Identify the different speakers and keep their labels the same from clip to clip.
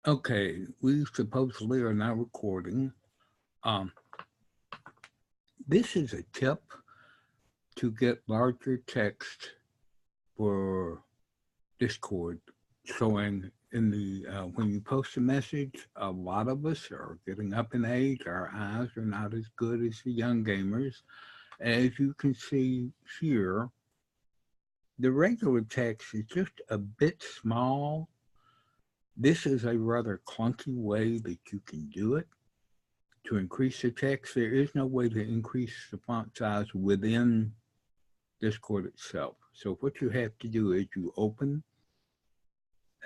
Speaker 1: Okay, we supposedly are now recording. Um, this is a tip to get larger text for Discord showing in the, when you post a message, a lot of us are getting up in age. Our eyes are not as good as the young gamers. As you can see here, the regular text is just a bit small. This is a rather clunky way that you can do it. To increase the text, there is no way to increase the font size within Discord itself. So what you have to do is you open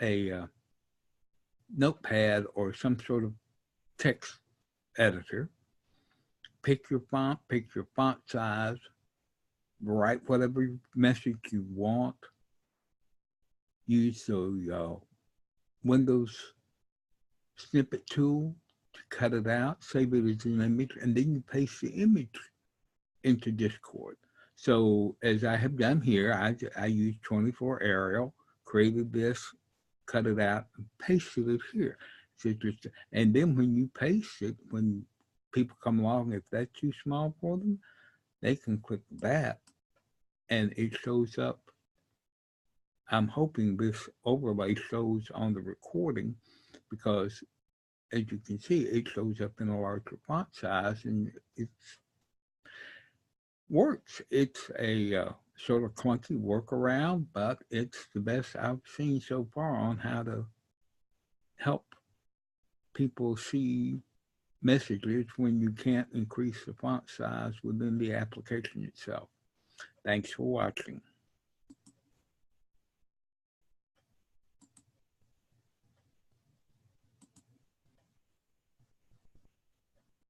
Speaker 1: a notepad or some sort of text editor, pick your font size, write whatever message you want, use the Windows snippet tool to cut it out, save it as an image, and then you paste the image into Discord. So as I have done here, I used 24 Arial, created this, cut it out, and pasted it here. So just, and then when you paste it, when people come along, if that's too small for them, they can click that and it shows up. I'm hoping this overlay shows on the recording because as you can see, it shows up in a larger font size and it works. It's a sort of clunky workaround, but it's the best I've seen so far on how to help people see messages when you can't increase the font size within the application itself. Thanks for watching.